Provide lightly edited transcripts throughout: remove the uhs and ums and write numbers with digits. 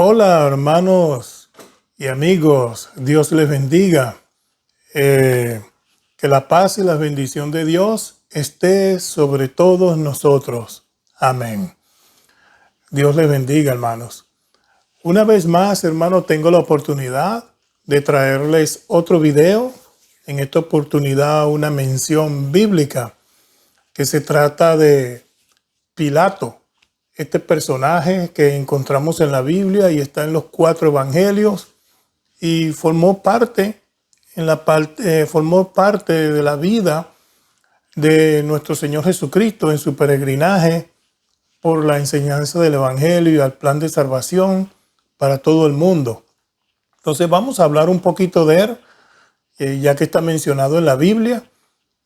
Hola hermanos y amigos, Dios les bendiga. Que la paz y la bendición de Dios esté sobre todos nosotros. Amén. Dios les bendiga, hermanos. Una vez más, hermanos, tengo la oportunidad de traerles otro video. En esta oportunidad una mención bíblica que se trata de Pilato. Este personaje que encontramos en la Biblia y está en los 4 evangelios y formó parte de la vida de nuestro Señor Jesucristo en su peregrinaje por la enseñanza del evangelio y al plan de salvación para todo el mundo. Entonces vamos a hablar un poquito de él, ya que está mencionado en la Biblia,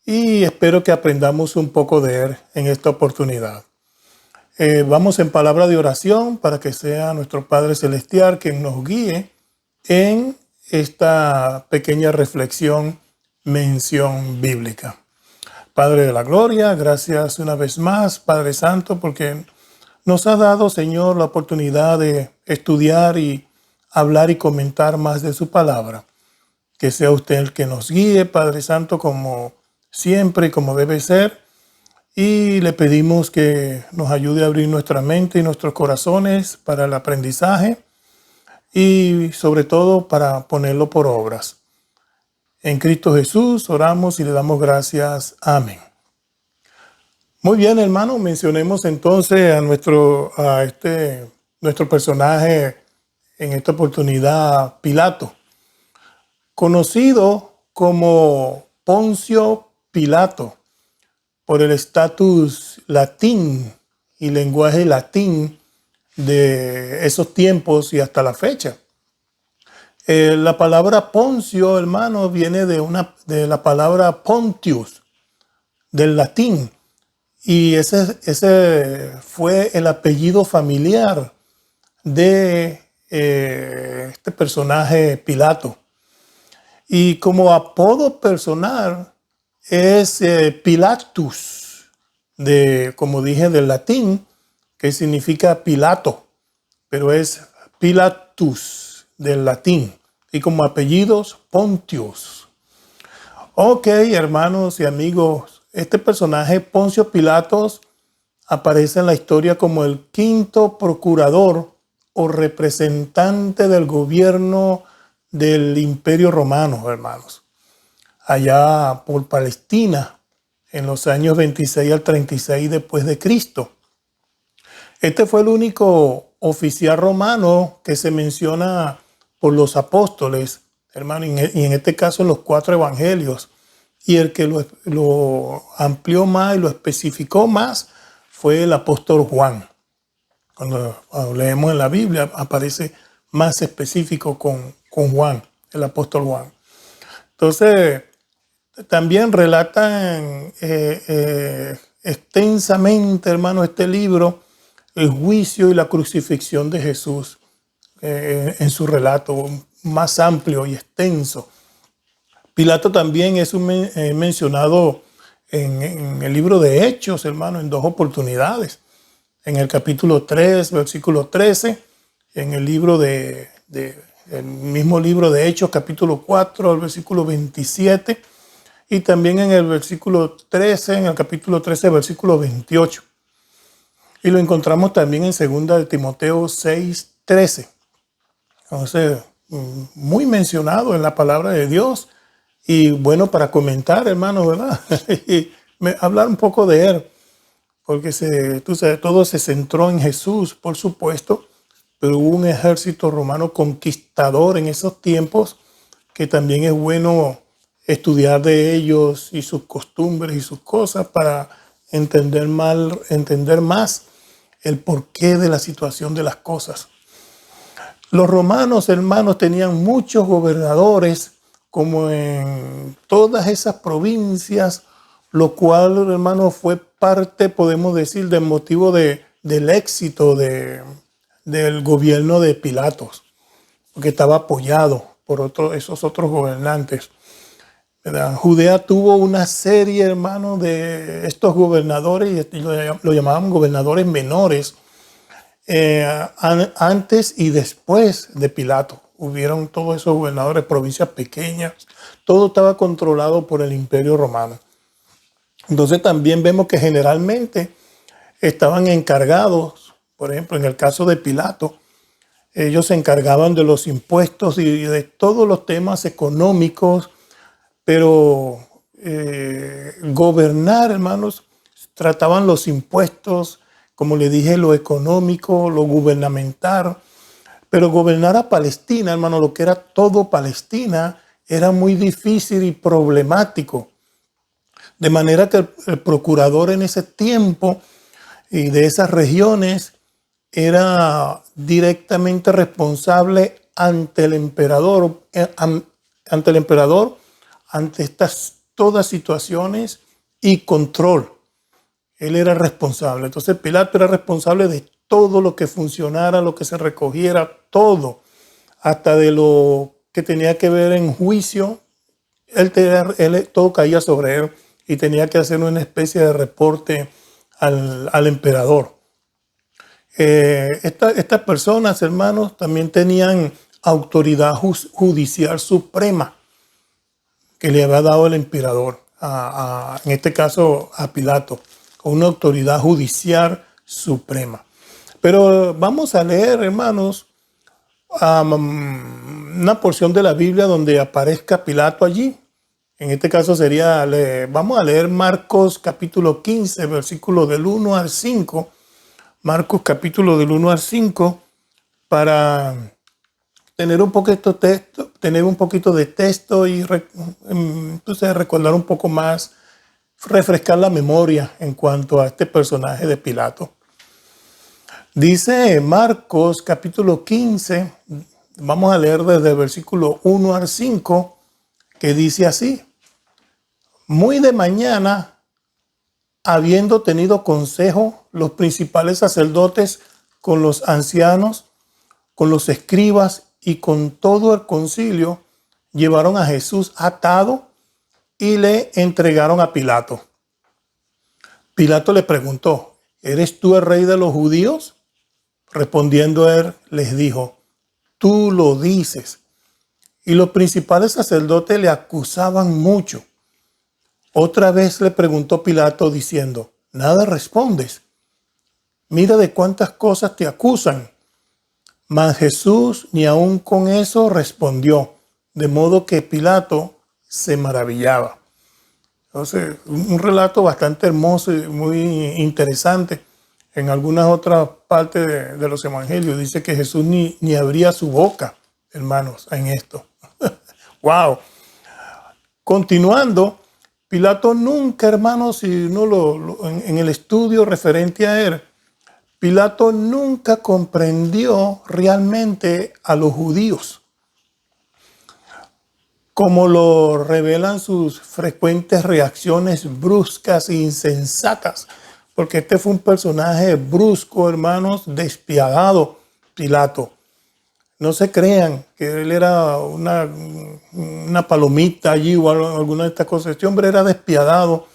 y espero que aprendamos un poco de él en esta oportunidad. Vamos en palabra de oración para que sea nuestro Padre Celestial quien nos guíe en esta pequeña reflexión, mención bíblica. Padre de la gloria, gracias una vez más, Padre Santo, porque nos ha dado, Señor, la oportunidad de estudiar y hablar y comentar más de su palabra. Que sea usted el que nos guíe, Padre Santo, como siempre y como debe ser. Y le pedimos que nos ayude a abrir nuestra mente y nuestros corazones para el aprendizaje y sobre todo para ponerlo por obras. En Cristo Jesús oramos y le damos gracias. Amén. Muy bien, hermano, mencionemos entonces a nuestro personaje en esta oportunidad, Pilato, conocido como Poncio Pilato por el estatus latín y lenguaje latín de esos tiempos y hasta la fecha. La palabra Poncio, hermano, viene de la palabra Pontius, del latín. Y ese fue el apellido familiar de este personaje Pilato. Y como apodo personal es Pilatus, como dije, del latín, que significa Pilato, pero es Pilatus del latín. Y como apellidos, Pontius. Ok, hermanos y amigos, este personaje, Poncio Pilatos, aparece en la historia como el 5º procurador o representante del gobierno del Imperio Romano, hermanos, allá por Palestina, en los años 26 al 36 después de Cristo. Este fue el único oficial romano que se menciona por los apóstoles, hermano, y en este caso en los 4 evangelios. Y el que lo amplió más y lo especificó más fue el apóstol Juan. Cuando leemos en la Biblia aparece más específico con Juan, el apóstol Juan. Entonces, también relatan extensamente, hermano, este libro, el juicio y la crucifixión de Jesús en su relato más amplio y extenso. Pilato también es mencionado en el libro de Hechos, hermano, en 2 oportunidades. En el capítulo 3, versículo 13, en el mismo libro de Hechos, capítulo 4, al versículo 27, y también en el versículo 13, en el capítulo 13, versículo 28. Y lo encontramos también en 2 de Timoteo 6, 13. Entonces, muy mencionado en la palabra de Dios y bueno para comentar, hermano, ¿verdad? Y hablar un poco de él, porque todo se centró en Jesús, por supuesto, pero hubo un ejército romano conquistador en esos tiempos que también es bueno estudiar de ellos y sus costumbres y sus cosas para entender más el porqué de la situación de las cosas. Los romanos, hermanos, tenían muchos gobernadores, como en todas esas provincias, lo cual, hermano, fue parte, podemos decir, del motivo del éxito del gobierno de Pilatos, porque estaba apoyado por esos otros gobernantes, ¿verdad? Judea tuvo una serie, hermano, de estos gobernadores, y lo llamaban gobernadores menores, antes y después de Pilato. Hubieron todos esos gobernadores de provincias pequeñas. Todo estaba controlado por el Imperio Romano. Entonces también vemos que generalmente estaban encargados, por ejemplo, en el caso de Pilato, ellos se encargaban de los impuestos y de todos los temas económicos, pero gobernar, hermanos, trataban los impuestos, como le dije, lo económico, lo gubernamental, pero gobernar a Palestina, hermano, lo que era todo Palestina, era muy difícil y problemático. De manera que el procurador en ese tiempo y de esas regiones era directamente responsable ante el emperador, ante estas todas situaciones y control. Él era responsable. Entonces Pilato era responsable de todo lo que funcionara, lo que se recogiera, todo, hasta de lo que tenía que ver en juicio. Todo caía sobre él y tenía que hacer una especie de reporte al emperador. Estas personas, hermanos, también tenían autoridad judicial suprema que le había dado el emperador, en este caso a Pilato, con una autoridad judicial suprema. Pero vamos a leer, hermanos, una porción de la Biblia donde aparezca Pilato allí. En este caso vamos a leer Marcos capítulo 15, versículos del 1 al 5. Marcos capítulo del 1 al 5, para tener un poquito de texto y entonces recordar un poco más, refrescar la memoria en cuanto a este personaje de Pilato. Dice Marcos capítulo 15, vamos a leer desde el versículo 1 al 5, que dice así: muy de mañana, habiendo tenido consejo los principales sacerdotes con los ancianos, con los escribas y con todo el concilio, llevaron a Jesús atado y le entregaron a Pilato. Pilato le preguntó: ¿eres tú el rey de los judíos? Respondiendo él, les dijo: tú lo dices. Y los principales sacerdotes le acusaban mucho. Otra vez le preguntó Pilato diciendo: ¿nada respondes? Mira de cuántas cosas te acusan. Mas Jesús ni aun con eso respondió, de modo que Pilato se maravillaba. Entonces, un relato bastante hermoso y muy interesante. En algunas otras partes de los evangelios dice que Jesús ni abría su boca, hermanos, en esto. ¡Wow! Continuando, Pilato nunca, hermanos, si uno en el estudio referente a él, Pilato nunca comprendió realmente a los judíos, como lo revelan sus frecuentes reacciones bruscas e insensatas, porque este fue un personaje brusco, hermanos, despiadado, Pilato. No se crean que él era una palomita allí o alguna de estas cosas. Este hombre era despiadado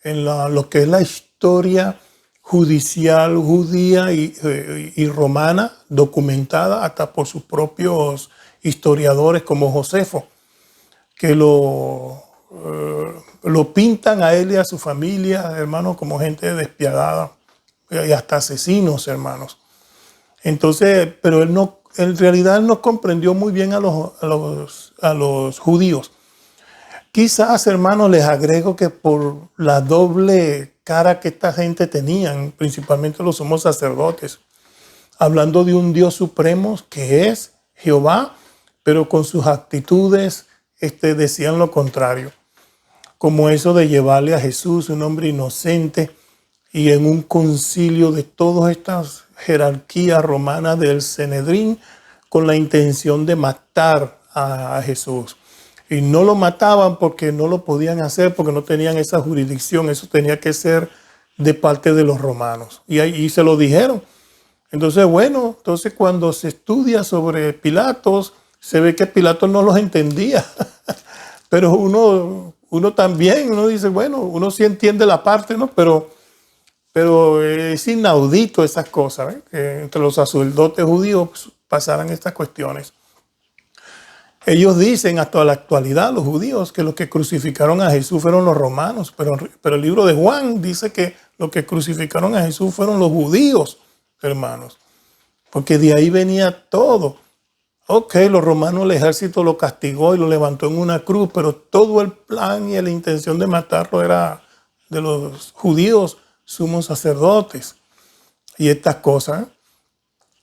en lo que es la historia judicial judía y romana, documentada hasta por sus propios historiadores como Josefo, que lo pintan a él y a su familia, hermanos, como gente despiadada y hasta asesinos, hermanos. Entonces, pero en realidad él no comprendió muy bien a los judíos. Quizás, hermanos, les agrego que por la doble cara que esta gente tenían, principalmente los sumos sacerdotes, hablando de un Dios supremo que es Jehová, pero con sus actitudes decían lo contrario. Como eso de llevarle a Jesús, un hombre inocente, y en un concilio de todas estas jerarquías romanas del Sanedrín, con la intención de matar a Jesús. Y no lo mataban porque no lo podían hacer, porque no tenían esa jurisdicción. Eso tenía que ser de parte de los romanos. Y se lo dijeron. Entonces, bueno, cuando se estudia sobre Pilatos, se ve que Pilatos no los entendía. Pero uno también, uno dice, bueno, uno sí entiende la parte, ¿no? Pero pero es inaudito esas cosas, ¿eh? Que entre los sacerdotes judíos pues, pasaran estas cuestiones. Ellos dicen hasta la actualidad, los judíos, que los que crucificaron a Jesús fueron los romanos, pero el libro de Juan dice que los que crucificaron a Jesús fueron los judíos, hermanos, porque de ahí venía todo. Ok, los romanos, el ejército lo castigó y lo levantó en una cruz, pero todo el plan y la intención de matarlo era de los judíos, sumos sacerdotes y estas cosas.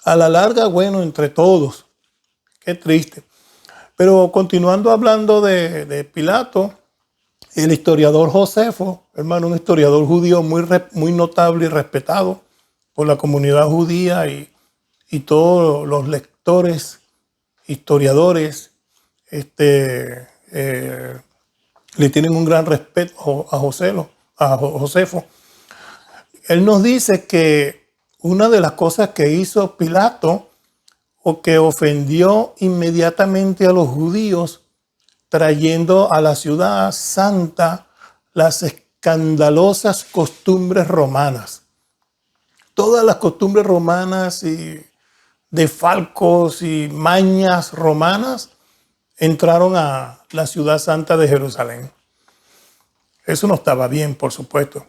A la larga, bueno, entre todos. Qué triste. Pero continuando hablando de Pilato, el historiador Josefo, hermano, un historiador judío muy notable y respetado por la comunidad judía y todos los lectores, historiadores, le tienen un gran respeto a Josefo. Él nos dice que una de las cosas que hizo Pilato o que ofendió inmediatamente a los judíos, trayendo a la ciudad santa las escandalosas costumbres romanas. Todas las costumbres romanas y de falcos y mañas romanas entraron a la ciudad santa de Jerusalén. Eso no estaba bien, por supuesto.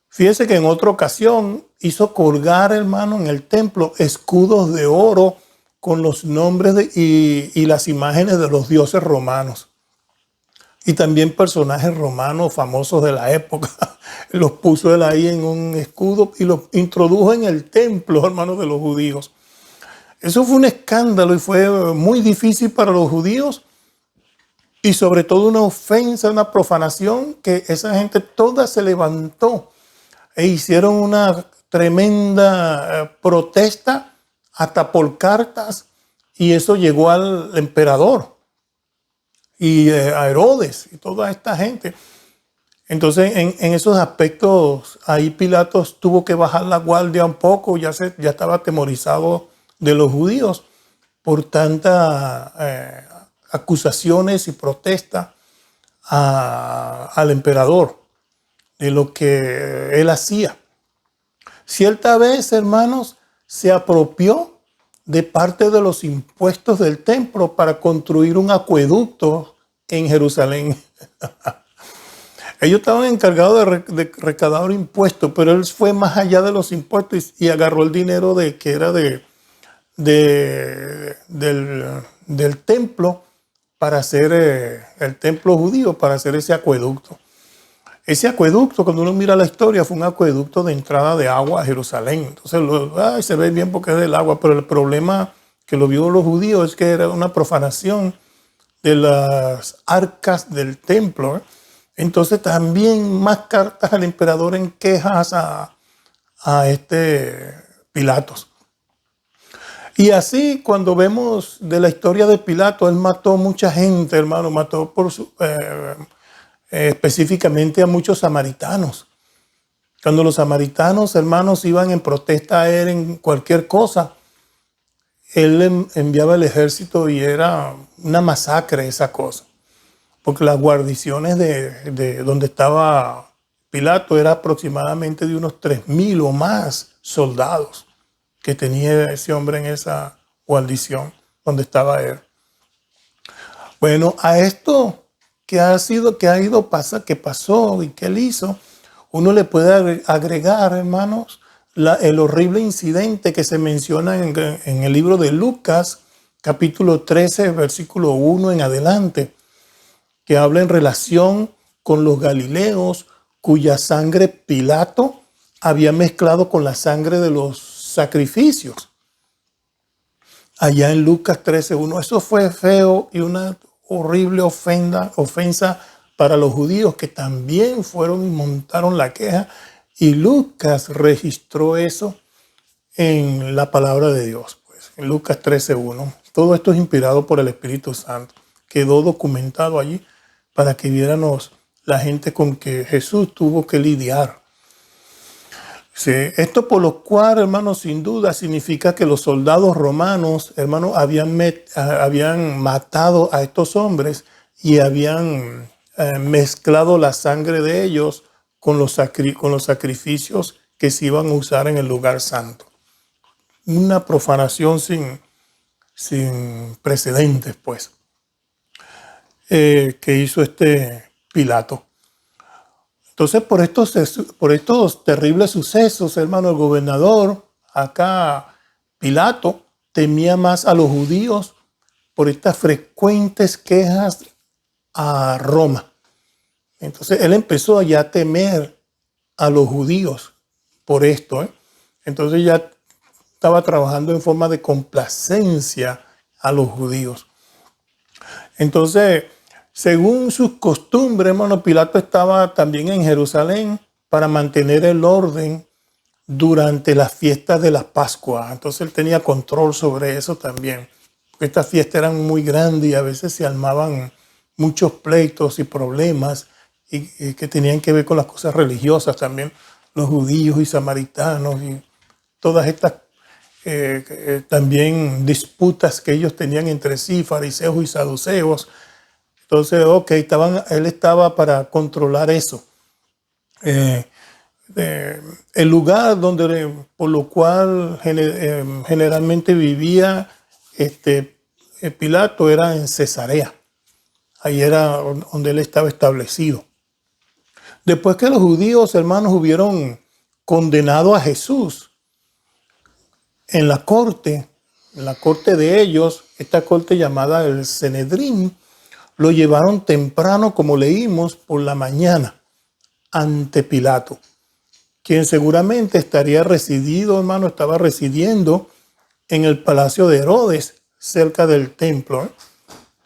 Fíjese que en otra ocasión hizo colgar, hermano, en el templo escudos de oro con los nombres y las imágenes de los dioses romanos. Y también personajes romanos famosos de la época. Los puso él ahí en un escudo y los introdujo en el templo, hermanos, de los judíos. Eso fue un escándalo y fue muy difícil para los judíos y sobre todo una ofensa, una profanación que esa gente toda se levantó e hicieron una tremenda protesta hasta por cartas, y eso llegó al emperador y a Herodes y toda esta gente. Entonces, en esos aspectos, ahí Pilatos tuvo que bajar la guardia un poco, ya estaba atemorizado de los judíos por tantas acusaciones y protestas al emperador de lo que él hacía. Cierta vez, hermanos, se apropió de parte de los impuestos del templo para construir un acueducto en Jerusalén. Ellos estaban encargados de recaudar impuestos, pero él fue más allá de los impuestos y agarró el dinero que era del templo para hacer el templo judío, para hacer ese acueducto. Ese acueducto, cuando uno mira la historia, fue un acueducto de entrada de agua a Jerusalén. Entonces, se ve bien porque es del agua, pero el problema que lo vio los judíos es que era una profanación de las arcas del templo. Entonces, también más cartas al emperador en quejas a Pilatos. Y así, cuando vemos de la historia de Pilato, él mató mucha gente, hermano, mató específicamente a muchos samaritanos. Cuando los samaritanos, hermanos, iban en protesta a él en cualquier cosa, él enviaba el ejército y era una masacre esa cosa. Porque las guarniciones de donde estaba Pilato era aproximadamente de unos 3,000 o más soldados que tenía ese hombre en esa guarnición donde estaba él. Bueno, a esto que pasó y que él hizo, uno le puede agregar, hermanos, el horrible incidente que se menciona en el libro de Lucas, capítulo 13, versículo 1 en adelante, que habla en relación con los galileos cuya sangre Pilato había mezclado con la sangre de los sacrificios. Allá en Lucas 13:1, eso fue feo y una horrible ofensa para los judíos que también fueron y montaron la queja, y Lucas registró eso en la palabra de Dios, pues, en Lucas 13:1. Todo esto es inspirado por el Espíritu Santo. Quedó documentado allí para que viéramos la gente con que Jesús tuvo que lidiar. Sí, esto por lo cual, hermanos, sin duda significa que los soldados romanos, hermanos, habían matado a estos hombres y habían mezclado la sangre de ellos con los sacrificios que se iban a usar en el lugar santo. Una profanación sin precedentes, pues, que hizo Pilato. Entonces, por estos terribles sucesos, hermano, el gobernador, acá Pilato, temía más a los judíos por estas frecuentes quejas a Roma. Entonces, él empezó ya a temer a los judíos por esto, ¿eh? Entonces ya estaba trabajando en forma de complacencia a los judíos. Entonces, según sus costumbres, hermano, Pilato estaba también en Jerusalén para mantener el orden durante las fiestas de la Pascua. Entonces él tenía control sobre eso también. Estas fiestas eran muy grandes y a veces se armaban muchos pleitos y problemas y que tenían que ver con las cosas religiosas también. Los judíos y samaritanos y todas estas también disputas que ellos tenían entre sí, fariseos y saduceos. Entonces, él estaba para controlar eso. El lugar por lo cual generalmente vivía Pilato era en Cesarea. Ahí era donde él estaba establecido. Después que los judíos, hermanos, hubieron condenado a Jesús en la corte de ellos, esta corte llamada el Sanedrín, lo llevaron temprano, como leímos, por la mañana, ante Pilato, quien seguramente estaba residiendo en el palacio de Herodes, cerca del templo.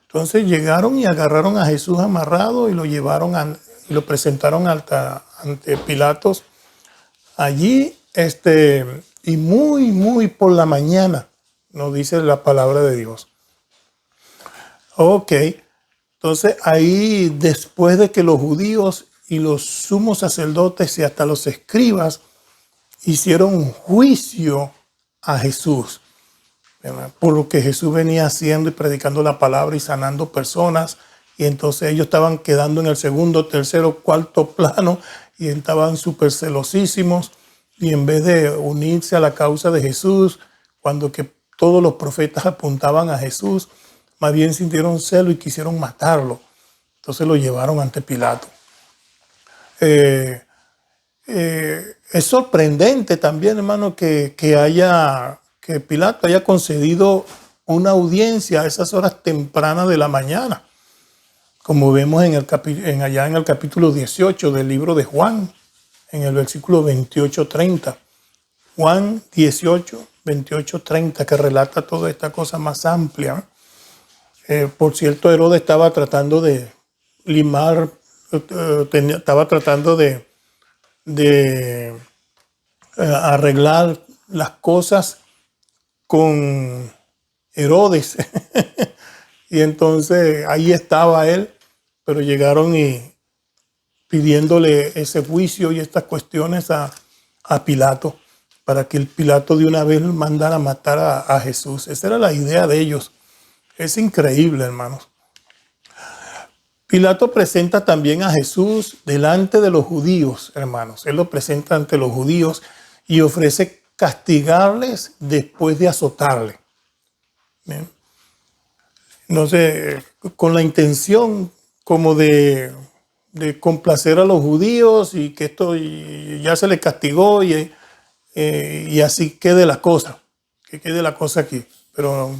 Entonces llegaron y agarraron a Jesús amarrado y lo llevaron y lo presentaron ante Pilatos. Allí, y muy por la mañana, nos dice la palabra de Dios. Entonces ahí, después de que los judíos y los sumos sacerdotes y hasta los escribas hicieron un juicio a Jesús, ¿verdad?, por lo que Jesús venía haciendo y predicando la palabra y sanando personas, y entonces ellos estaban quedando en el segundo, tercero, cuarto plano y estaban súper celosísimos, y en vez de unirse a la causa de Jesús, cuando que todos los profetas apuntaban a Jesús, más bien sintieron celo y quisieron matarlo. Entonces lo llevaron ante Pilato. Es sorprendente también, hermano, que Pilato haya concedido una audiencia a esas horas tempranas de la mañana, como vemos allá en el capítulo 18 del libro de Juan, en el versículo 28-30. Juan 18, 28-30, que relata toda esta cosa más amplia. Por cierto, Herodes estaba tratando de arreglar las cosas con Herodes. Y entonces ahí estaba él, pero llegaron y pidiéndole ese juicio y estas cuestiones a Pilato, para que el Pilato de una vez mandara matar a Jesús. Esa era la idea de ellos. Es increíble, hermanos. Pilato presenta también a Jesús delante de los judíos, hermanos. Él lo presenta ante los judíos y ofrece castigarles después de azotarle. ¿Bien? No sé, con la intención como de complacer a los judíos y que esto ya se le castigó y así quede la cosa, que quede la cosa aquí. Pero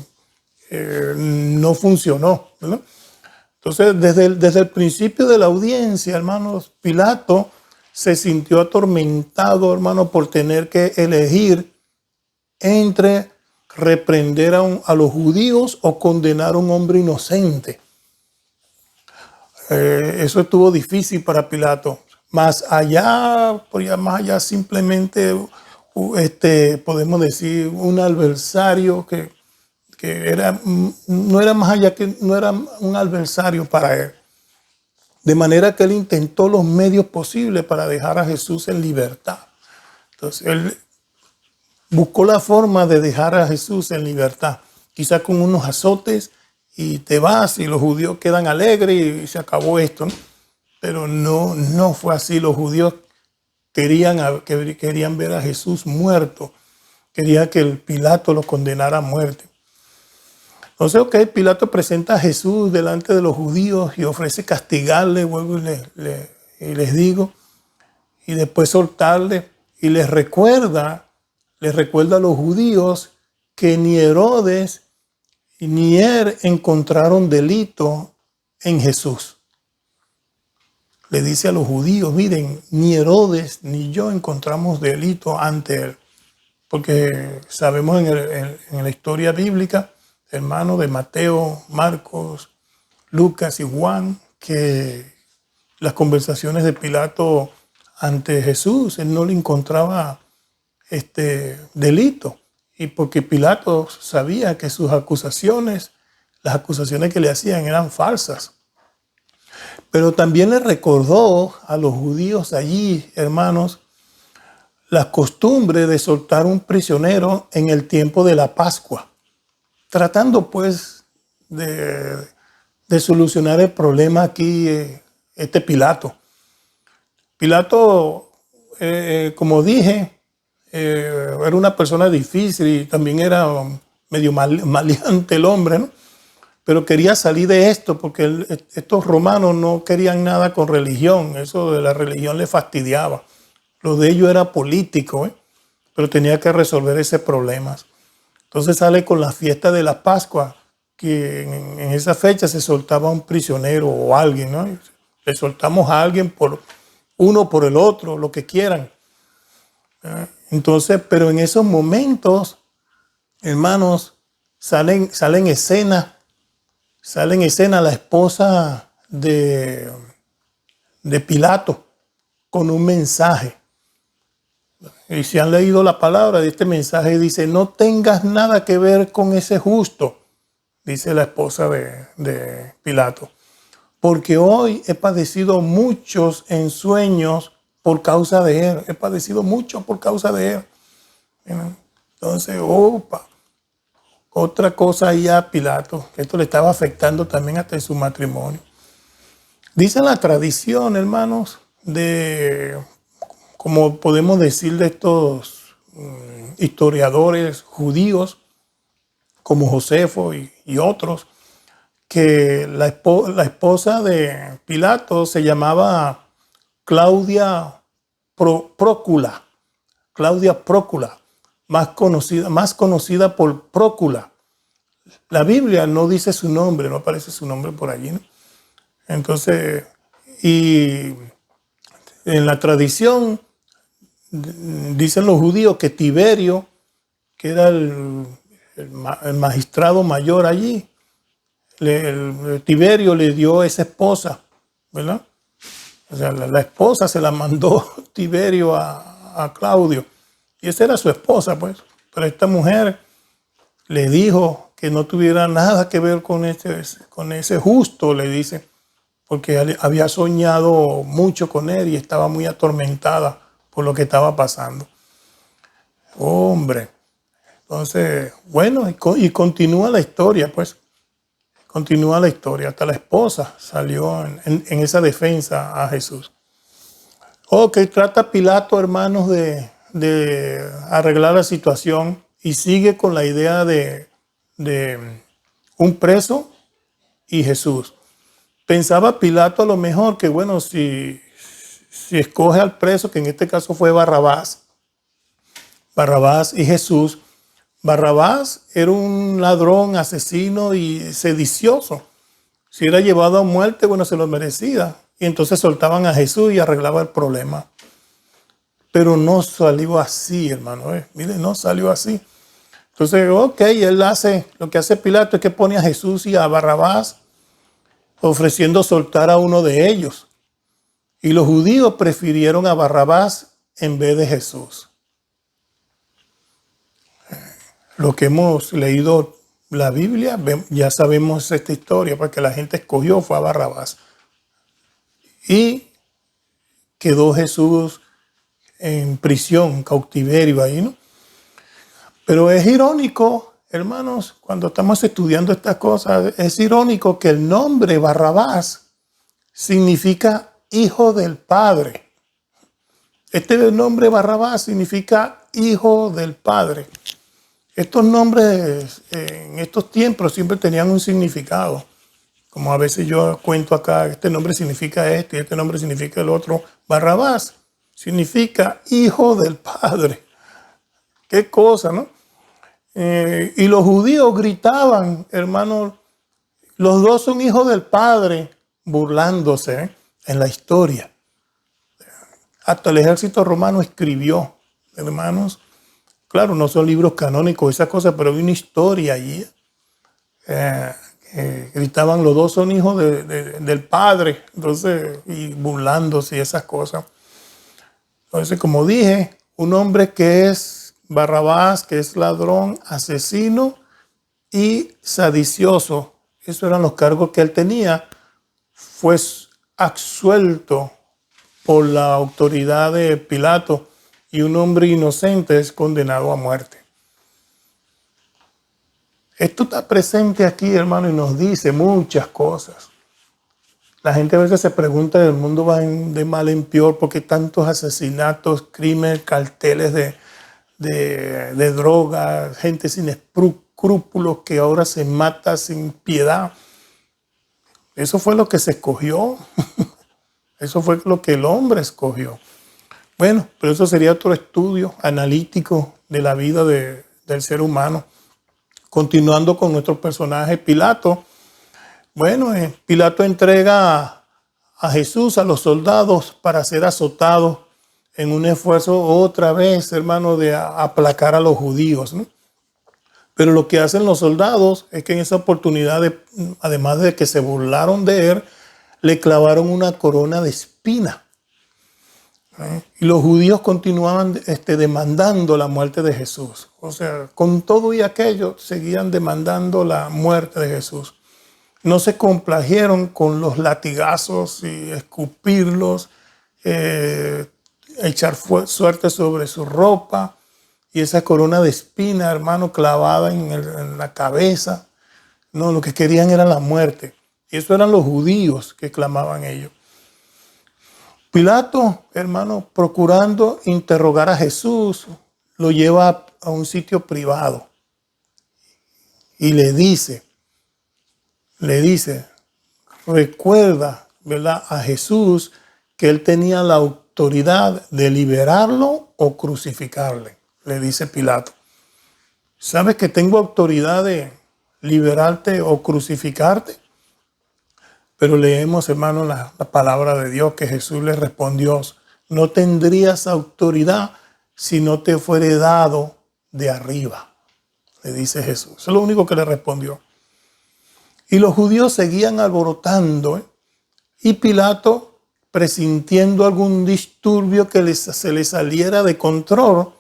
no funcionó, ¿verdad? Entonces, desde el principio de la audiencia, hermanos, Pilato se sintió atormentado, hermano, por tener que elegir entre reprender a los judíos o condenar a un hombre inocente. Eso estuvo difícil para Pilato. Más allá simplemente, podemos decir, un adversario que no era un adversario para él. De manera que él intentó los medios posibles para dejar a Jesús en libertad. Entonces él buscó la forma de dejar a Jesús en libertad, quizás con unos azotes, y te vas y los judíos quedan alegres y se acabó esto, ¿no? Pero no fue así. Los judíos querían ver a Jesús muerto. Quería que el Pilato lo condenara a muerte. Entonces, Pilato presenta a Jesús delante de los judíos y ofrece castigarle, vuelvo y les digo, y después soltarle, y les recuerda a los judíos que ni Herodes ni él encontraron delito en Jesús. Le dice a los judíos, miren, ni Herodes ni yo encontramos delito ante él. Porque sabemos en la historia bíblica, hermano, de Mateo, Marcos, Lucas y Juan, que las conversaciones de Pilato ante Jesús, él no le encontraba delito. Y porque Pilato sabía que sus acusaciones, las acusaciones que le hacían eran falsas. Pero también le recordó a los judíos allí, hermanos, la costumbre de soltar un prisionero en el tiempo de la Pascua, tratando pues de solucionar el problema aquí, Pilato. Pilato, como dije, era una persona difícil y también era medio maleante el hombre, ¿no? Pero quería salir de esto porque estos romanos no querían nada con religión, eso de la religión le fastidiaba. Lo de ellos era político, pero tenía que resolver ese problema. Entonces sale con la fiesta de la Pascua, que en esa fecha se soltaba un prisionero o alguien, ¿no? Le soltamos a alguien por uno por el otro, lo que quieran. Entonces, pero en esos momentos, hermanos, salen escena la esposa de Pilato con un mensaje. Y si han leído la palabra de este mensaje, dice, no tengas nada que ver con ese justo, dice la esposa de Pilato, porque hoy he padecido muchos ensueños por causa de él. He padecido mucho por causa de él. Entonces, otra cosa ahí a Pilato, que esto le estaba afectando también hasta en su matrimonio. Dice la tradición, hermanos, como podemos decir de estos historiadores judíos, como Josefo y otros, que la esposa de Pilato se llamaba Claudia Prócula. Claudia Prócula, más conocida por Prócula. La Biblia no dice su nombre, no aparece su nombre por allí, ¿no? Entonces, y en la tradición dicen los judíos que Tiberio, que era el magistrado mayor allí, Tiberio le dio esa esposa, ¿verdad? O sea, la esposa se la mandó Tiberio a Claudio. Y esa era su esposa, pues. Pero esta mujer le dijo que no tuviera nada que ver con ese justo, le dice, porque había soñado mucho con él y estaba muy atormentada por lo que estaba pasando. Hombre. Entonces, bueno, y continúa la historia, pues. Continúa la historia. Hasta la esposa salió en esa defensa a Jesús. Trata Pilato, hermanos, de arreglar la situación y sigue con la idea de un preso y Jesús. Pensaba Pilato a lo mejor que, bueno, si escoge al preso, que en este caso fue Barrabás y Jesús, Barrabás era un ladrón, asesino y sedicioso. Si era llevado a muerte, bueno, se lo merecía. Y entonces soltaban a Jesús y arreglaba el problema. Pero no salió así, hermano. Miren, no salió así. Entonces, lo que hace Pilato es que pone a Jesús y a Barrabás ofreciendo soltar a uno de ellos. Y los judíos prefirieron a Barrabás en vez de Jesús. Lo que hemos leído la Biblia, ya sabemos esta historia, porque la gente escogió fue a Barrabás. Y quedó Jesús en prisión, en cautiverio ahí, ¿no? Pero es irónico, hermanos, cuando estamos estudiando estas cosas, es irónico que el nombre Barrabás significa hijo del Padre. Este nombre Barrabás significa hijo del Padre. Estos nombres en estos tiempos siempre tenían un significado. Como a veces yo cuento acá, este nombre significa esto y este nombre significa el otro. Barrabás significa hijo del Padre. Qué cosa, ¿no? Y los judíos gritaban, hermanos, los dos son hijos del Padre, burlándose en la historia. Hasta el ejército romano escribió, hermanos, claro, no son libros canónicos, esas cosas, pero hay una historia allí. Gritaban, los dos son hijos del Padre, entonces, y burlándose y esas cosas. Entonces, como dije, un hombre que es Barrabás, que es ladrón, asesino y sedicioso, esos eran los cargos que él tenía, fue absuelto por la autoridad de Pilato y un hombre inocente es condenado a muerte. Esto está presente aquí, hermano, y nos dice muchas cosas. La gente a veces se pregunta, ¿el mundo va de mal en peor porque tantos asesinatos, crímenes, carteles de drogas, gente sin escrúpulos que ahora se mata sin piedad? Eso fue lo que se escogió. Eso fue lo que el hombre escogió. Bueno, pero eso sería otro estudio analítico de la vida del ser humano. Continuando con nuestro personaje Pilato. Bueno, Pilato entrega a Jesús a los soldados para ser azotado en un esfuerzo otra vez, hermano, de aplacar a los judíos, ¿no? Pero lo que hacen los soldados es que en esa oportunidad, además de que se burlaron de él, le clavaron una corona de espina. Y los judíos continuaban demandando la muerte de Jesús. O sea, con todo y aquello, seguían demandando la muerte de Jesús. No se complacieron con los latigazos y escupirlos, echar suerte sobre su ropa y esa corona de espina, hermano, clavada en la cabeza. No, lo que querían era la muerte. Y eso eran los judíos que clamaban ellos. Pilato, hermano, procurando interrogar a Jesús, lo lleva a un sitio privado y le dice, recuerda, ¿verdad?, a Jesús que él tenía la autoridad de liberarlo o crucificarle. Le dice Pilato, ¿sabes que tengo autoridad de liberarte o crucificarte? Pero leemos, hermano, la palabra de Dios que Jesús le respondió, no tendrías autoridad si no te fuere dado de arriba, le dice Jesús. Eso es lo único que le respondió. Y los judíos seguían alborotando, y Pilato, presintiendo algún disturbio que se le saliera de control,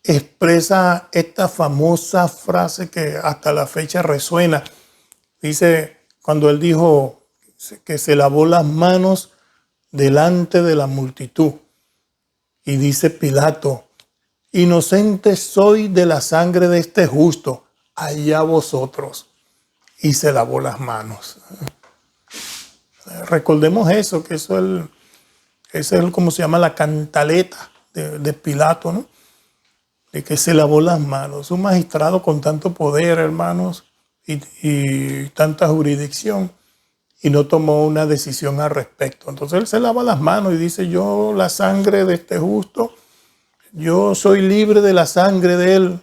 expresa esta famosa frase que hasta la fecha resuena. Dice, cuando él dijo que se lavó las manos delante de la multitud. Y dice Pilato, inocente soy de la sangre de este justo, allá vosotros. Y se lavó las manos. Recordemos eso, que eso es como se llama la cantaleta de Pilato, ¿no? De que se lavó las manos. Un magistrado con tanto poder, hermanos, y tanta jurisdicción, y no tomó una decisión al respecto. Entonces él se lava las manos y dice, yo la sangre de este justo, yo soy libre de la sangre de él.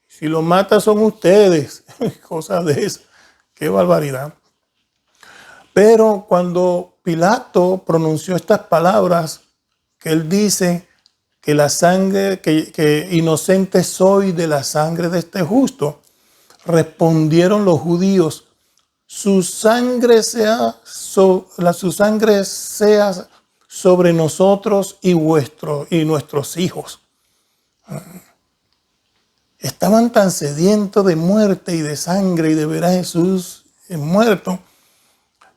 Si lo mata son ustedes. Cosas de eso. Qué barbaridad. Pero cuando Pilato pronunció estas palabras, que él dice que la sangre, que inocente soy de la sangre de este justo, respondieron los judíos, su sangre sea sobre nosotros y nuestros hijos. Estaban tan sedientos de muerte y de sangre y de ver a Jesús muerto,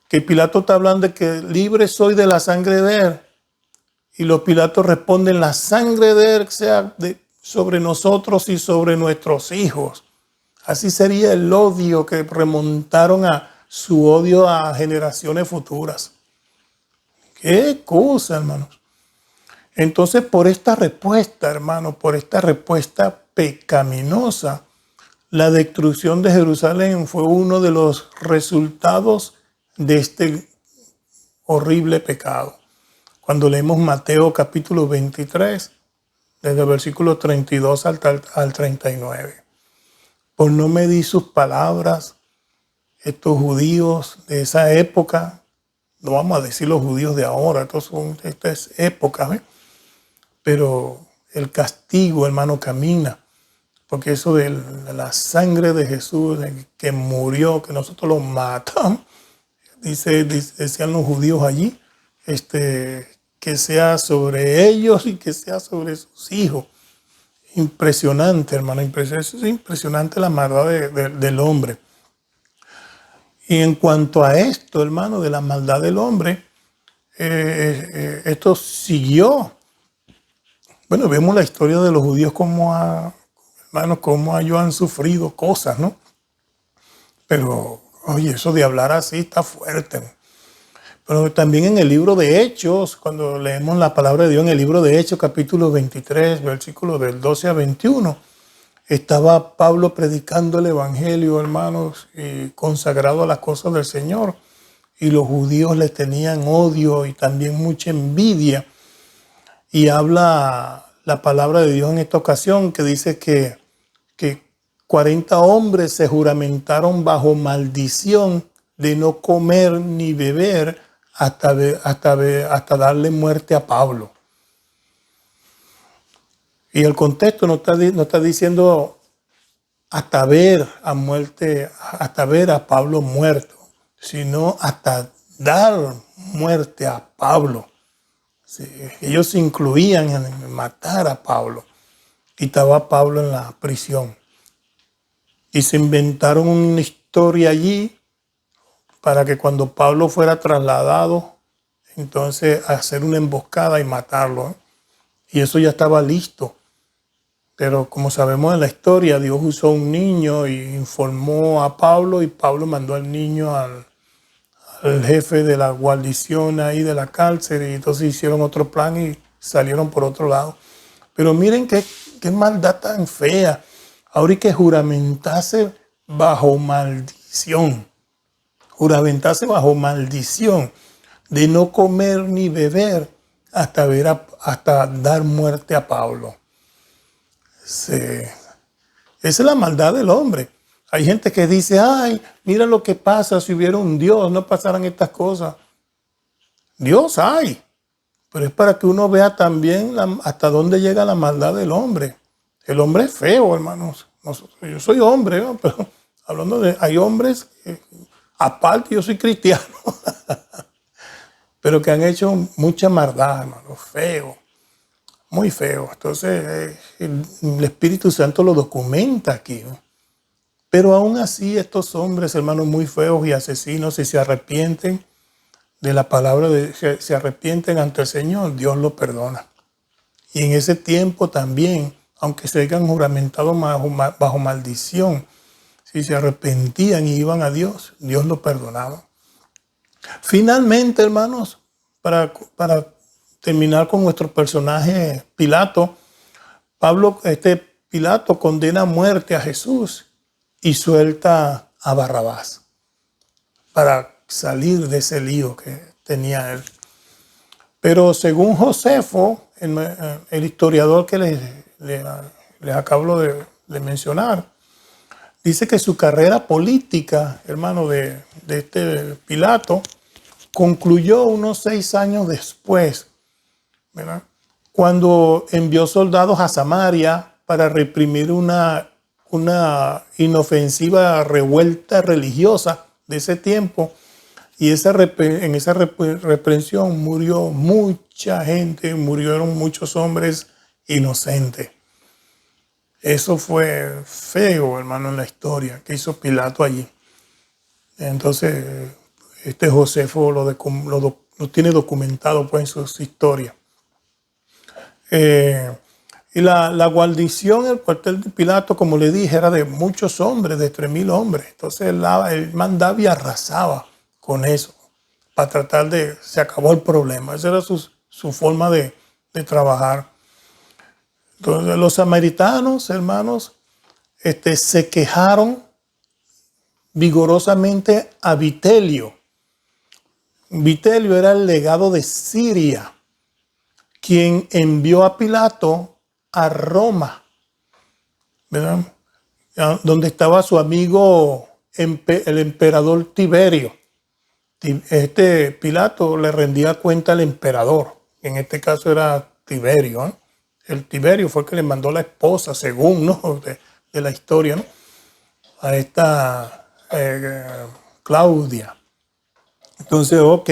que Pilato está hablando de que libre soy de la sangre de él. Y los Pilatos responden, la sangre de él sea sobre nosotros y sobre nuestros hijos. Así sería el odio que remontaron a su odio a generaciones futuras. Qué cosa, hermanos. Entonces, por esta respuesta, hermano, por esta respuesta pecaminosa, la destrucción de Jerusalén fue uno de los resultados de este horrible pecado. Cuando leemos Mateo capítulo 23, desde el versículo 32 al 39. Por no medir sus palabras, estos judíos de esa época, no vamos a decir los judíos de ahora, esta es época, ¿eh? Pero el castigo, hermano, camina. Porque eso de la sangre de Jesús que murió, que nosotros lo matamos, decían los judíos allí, que sea sobre ellos y que sea sobre sus hijos. Impresionante, hermano, es impresionante la maldad del hombre. Y en cuanto a esto, hermano, de la maldad del hombre, esto siguió. Bueno, vemos la historia de los judíos hermanos, cómo ellos han sufrido cosas, ¿no? Pero, oye, eso de hablar así está fuerte, ¿no? Pero también en el libro de Hechos, cuando leemos la palabra de Dios en el libro de Hechos, capítulo 23, versículos del 12 a 21, estaba Pablo predicando el evangelio, hermanos, y consagrado a las cosas del Señor. Y los judíos le tenían odio y también mucha envidia. Y habla la palabra de Dios en esta ocasión que dice que 40 hombres se juramentaron bajo maldición de no comer ni beber hasta darle muerte a Pablo. Y el contexto no está diciendo hasta ver a Pablo muerto, sino hasta dar muerte a Pablo. Sí, ellos se incluían en matar a Pablo. Y estaba Pablo en la prisión. Y se inventaron una historia allí para que cuando Pablo fuera trasladado, entonces hacer una emboscada y matarlo. Y eso ya estaba listo. Pero como sabemos en la historia, Dios usó un niño y informó a Pablo y Pablo mandó al niño al jefe de la guarnición ahí de la cárcel y entonces hicieron otro plan y salieron por otro lado. Pero miren qué maldad tan fea. Ahora hay que juramentarse bajo maldición. Juramentarse bajo maldición de no comer ni beber hasta dar muerte a Pablo. Sí. Esa es la maldad del hombre. Hay gente que dice, ay, mira lo que pasa si hubiera un Dios, no pasaran estas cosas. Dios hay, pero es para que uno vea también hasta dónde llega la maldad del hombre. El hombre es feo, hermanos. Yo soy hombre, ¿no? Pero hablando hay hombres, aparte yo soy cristiano, pero que han hecho mucha maldad, hermano, feo. Muy feo. Entonces, el Espíritu Santo lo documenta aquí, ¿no? Pero aún así, estos hombres, hermanos, muy feos y asesinos, si se arrepienten de la palabra, se arrepienten ante el Señor, Dios los perdona. Y en ese tiempo también, aunque se hayan juramentado bajo maldición, si se arrepentían y iban a Dios, Dios los perdonaba. Finalmente, hermanos, para terminar con nuestro personaje Pilato, Pilato condena a muerte a Jesús y suelta a Barrabás para salir de ese lío que tenía él. Pero según Josefo, el historiador que les acabo de mencionar, dice que su carrera política, hermano, de este Pilato, concluyó unos 6 años después, ¿verdad? Cuando envió soldados a Samaria para reprimir una inofensiva revuelta religiosa de ese tiempo. Y en esa represión murió mucha gente, murieron muchos hombres inocentes. Eso fue feo, hermano, en la historia que hizo Pilato allí. Entonces, Josefo lo tiene documentado pues, en sus historias. Y la guarnición, el cuartel de Pilato, como le dije, era de muchos hombres, de 3,000 hombres. Entonces él mandaba y arrasaba con eso para tratar se acabó el problema. Esa era su forma de de trabajar. Entonces los samaritanos, hermanos, se quejaron vigorosamente a Vitelio. Vitelio era el legado de Siria, quien envió a Pilato a Roma, ¿verdad? Donde estaba su amigo el emperador Tiberio. Pilato le rendía cuenta al emperador, en este caso era Tiberio, ¿eh? El Tiberio fue el que le mandó la esposa, según, ¿no? de la historia, ¿no? A esta Claudia. Entonces, ok,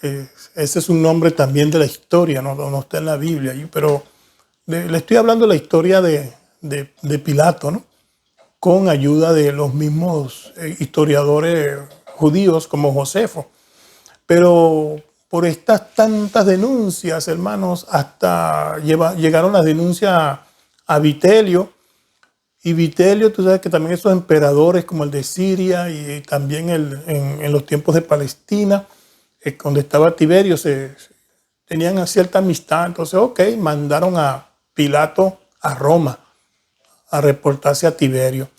ese es un nombre también de la historia, no está en la Biblia, pero le estoy hablando de la historia de Pilato, ¿no? Con ayuda de los mismos historiadores judíos como Josefo. Pero por estas tantas denuncias, hermanos, hasta llegaron las denuncias a Vitelio. Y Vitelio, tú sabes que también esos emperadores como el de Siria y también en los tiempos de Palestina, donde estaba Tiberio, tenían cierta amistad. Entonces, ok, mandaron a Pilato a Roma a reportarse a Tiberio.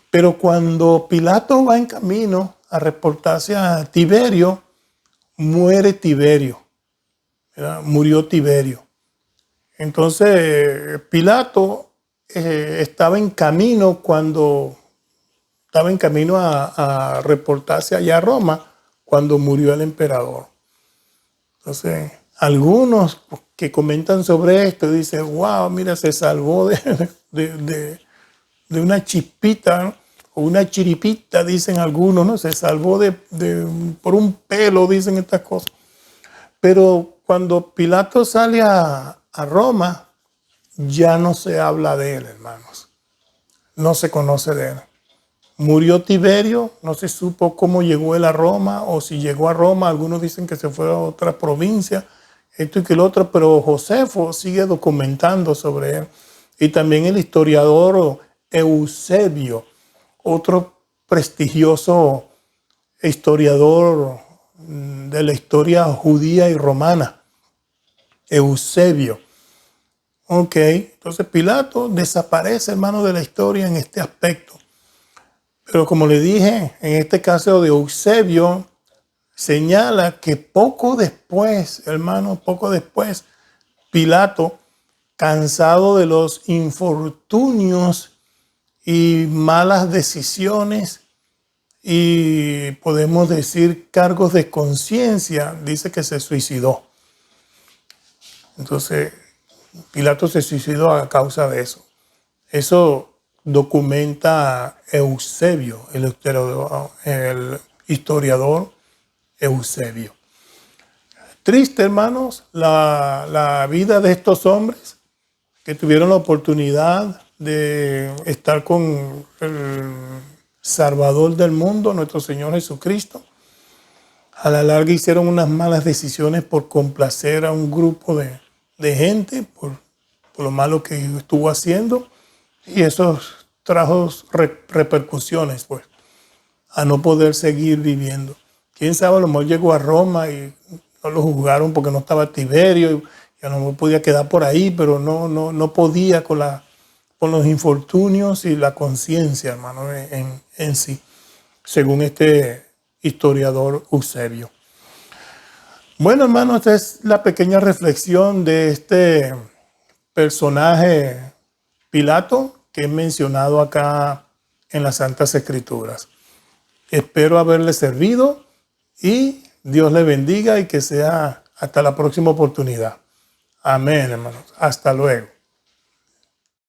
Pero cuando Pilato va en camino a reportarse a Tiberio, muere Tiberio, ¿verdad? Murió Tiberio. Entonces Pilato estaba en camino a reportarse allá a Roma cuando murió el emperador. Entonces, algunos que comentan sobre esto dicen, wow, mira, se salvó de una chispita, ¿no? O una chiripita, dicen algunos, ¿no? Se salvó por un pelo, dicen estas cosas. Pero cuando Pilato sale a Roma, ya no se habla de él, hermanos. No se conoce de él. Murió Tiberio, no se supo cómo llegó él a Roma, o si llegó a Roma, algunos dicen que se fue a otra provincia, esto y que el otro, pero Josefo sigue documentando sobre él. Y también el historiador Eusebio, otro prestigioso historiador de la historia judía y romana, Eusebio. Ok, entonces Pilato desaparece, hermano, de la historia en este aspecto. Pero como le dije, en este caso de Eusebio, señala que poco después, hermano, Pilato, cansado de los infortunios y malas decisiones y podemos decir cargos de conciencia, dice que se suicidó. Entonces, Pilato se suicidó a causa de eso. Eso documenta Eusebio, el historiador Eusebio. Triste, hermanos, la vida de estos hombres que tuvieron la oportunidad de estar con el Salvador del mundo, nuestro Señor Jesucristo. A la larga hicieron unas malas decisiones por complacer a un grupo de gente, por lo malo que estuvo haciendo, y eso trajo repercusiones, pues, a no poder seguir viviendo. Quién sabe, a lo mejor llegó a Roma y no lo juzgaron porque no estaba Tiberio, y a lo mejor podía quedar por ahí, pero no podía con los infortunios y la conciencia, hermano, en sí, según este historiador Eusebio. Bueno, hermano, esta es la pequeña reflexión de este personaje Pilato que es mencionado acá en las Santas Escrituras. Espero haberle servido y Dios le bendiga y que sea hasta la próxima oportunidad. Amén, hermanos. Hasta luego.